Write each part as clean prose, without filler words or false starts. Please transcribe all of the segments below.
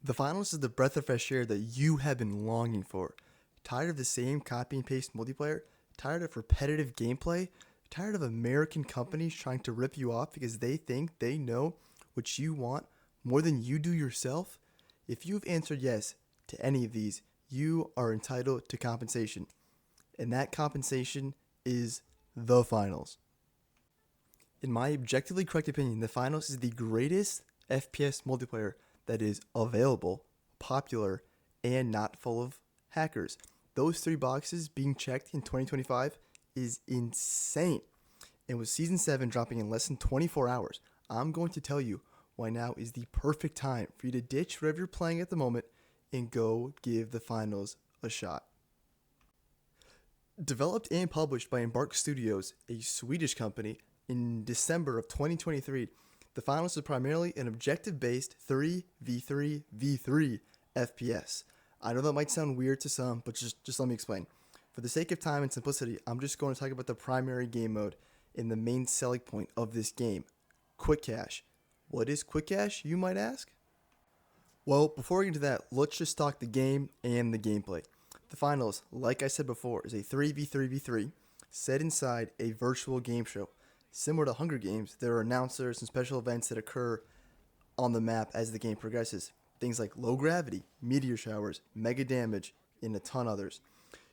The finals is the breath of fresh air that you have been longing for. Tired of the same copy and paste multiplayer? Tired of repetitive gameplay? Tired of American companies trying to rip you off because they think they know what you want more than you do yourself? If you've answered yes to any of these, you are entitled to compensation. And that compensation is the finals. In my objectively correct opinion, the finals is the greatest FPS multiplayer that is available, popular, and not full of hackers. Those three boxes being checked in 2025 is insane. And with Season 7 dropping in less than 24 hours, I'm going to tell you why now is the perfect time for you to ditch whatever you're playing at the moment and go give the finals a shot. Developed and published by Embark Studios, a Swedish company, in December of 2023, the finals is primarily an objective-based 3v3v3 FPS. I know that might sound weird to some, but just let me explain. For the sake of time and simplicity, I'm just going to talk about the primary game mode and the main selling point of this game, Quick Cash. What is Quick Cash, you might ask? Well, before we get into that, let's just talk the game and the gameplay. The finals, like I said before, is a 3v3v3 set inside a virtual game show. Similar to Hunger Games, there are announcers and special events that occur on the map as the game progresses. Things like low gravity, meteor showers, mega damage, and a ton others.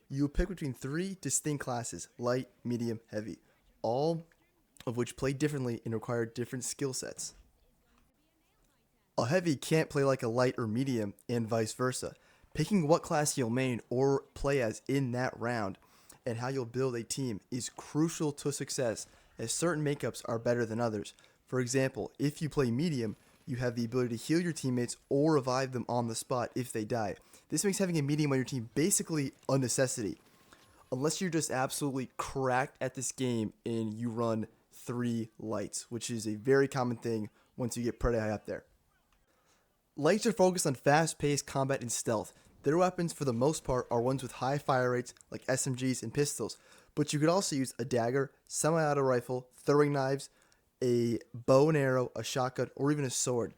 You'll pick between three distinct classes, light, medium, heavy, all of which play differently and require different skill sets. A heavy can't play like a light or medium, and vice versa. Picking what class you'll main or play as in that round and how you'll build a team is crucial to success, as certain makeups are better than others. For example, if you play medium, you have the ability to heal your teammates or revive them on the spot if they die. This makes having a medium on your team basically a necessity, unless you're just absolutely cracked at this game and you run three lights, which is a very common thing once you get pretty high up there. Lights are focused on fast-paced combat and stealth. Their weapons, for the most part, are ones with high fire rates like SMGs and pistols, but you could also use a dagger, semi-auto rifle, throwing knives, a bow and arrow, a shotgun, or even a sword.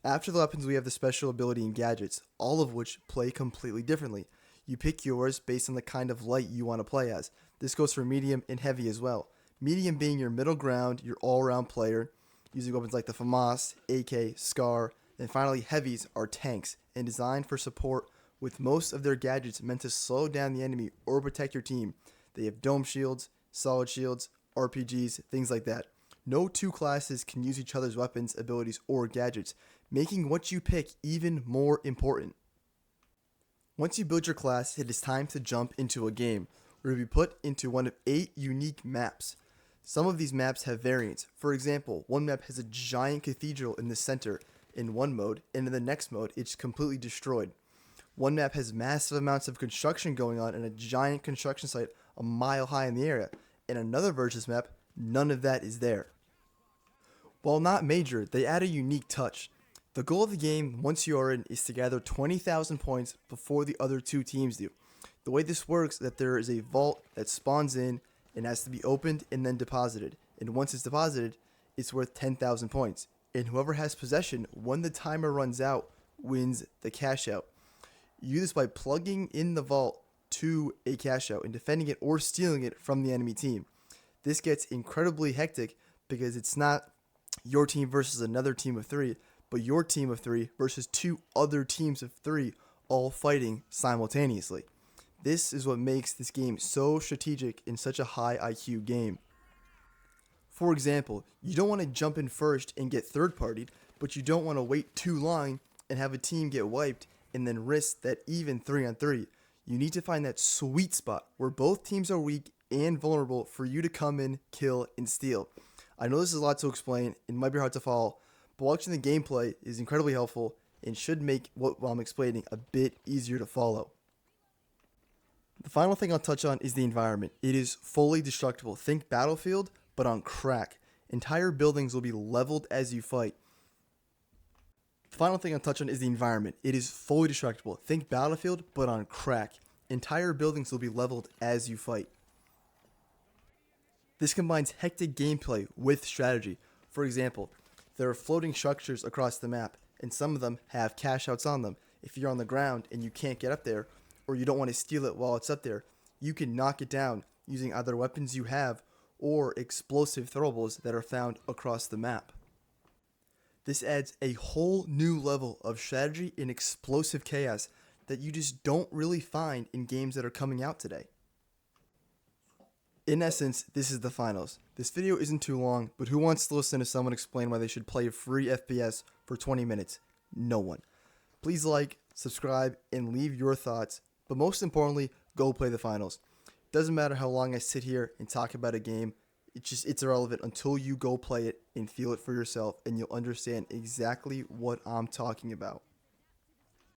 After the weapons, we have the special ability and gadgets, all of which play completely differently. You pick yours based on the kind of light you want to play as. This goes for medium and heavy as well. Medium being your middle ground, your all-around player, using weapons like the FAMAS, AK, SCAR, and finally heavies are tanks and designed for support, with most of their gadgets meant to slow down the enemy or protect your team. They have dome shields, solid shields, RPGs, things like that. No two classes can use each other's weapons, abilities, or gadgets, making what you pick even more important. Once you build your class, it is time to jump into a game, where you'll be put into one of 8 unique maps. Some of these maps have variants. For example, one map has a giant cathedral in the center in one mode, and in the next mode, it's completely destroyed. One map has massive amounts of construction going on and a giant construction site a mile high in the area. In another version's map, none of that is there. While not major, they add a unique touch. The goal of the game, once you are in, is to gather 20,000 points before the other two teams do. The way this works is that there is a vault that spawns in and has to be opened and then deposited. And once it's deposited, it's worth 10,000 points. And whoever has possession when the timer runs out wins the cash out. You do this by plugging in the vault to a cash out and defending it or stealing it from the enemy team. This gets incredibly hectic because it's not your team versus another team of 3, but your team of 3 versus 2 other teams of 3 all fighting simultaneously. This is what makes this game so strategic in such a high IQ game. For example, you don't want to jump in first and get third-partied, but you don't want to wait too long and have a team get wiped and then risk that even 3-on-3. You need to find that sweet spot where both teams are weak and vulnerable for you to come in, kill, and steal. I know this is a lot to explain, it might be hard to follow, but watching the gameplay is incredibly helpful and should make what I'm explaining a bit easier to follow. The final thing I'll touch on is the environment. It is fully destructible. Think Battlefield, but on crack. Entire buildings will be leveled as you fight. The final thing I'll touch on is the environment. It is fully destructible. Think Battlefield, but on crack. Entire buildings will be leveled as you fight. This combines hectic gameplay with strategy. For example, there are floating structures across the map. and some of them have cash outs on them. If you're on the ground and you can't get up there, or you don't want to steal it while it's up there, you can knock it down using either weapons you have or explosive throwables that are found across the map. This adds a whole new level of strategy and explosive chaos that you just don't really find in games that are coming out today. In essence, this is the finals. This video isn't too long, but who wants to listen to someone explain why they should play a free FPS for 20 minutes? No one. Please like, subscribe, and leave your thoughts, but most importantly, go play the finals. Doesn't matter how long I sit here and talk about a game, it's irrelevant until you go play it and feel it for yourself, and you'll understand exactly what I'm talking about.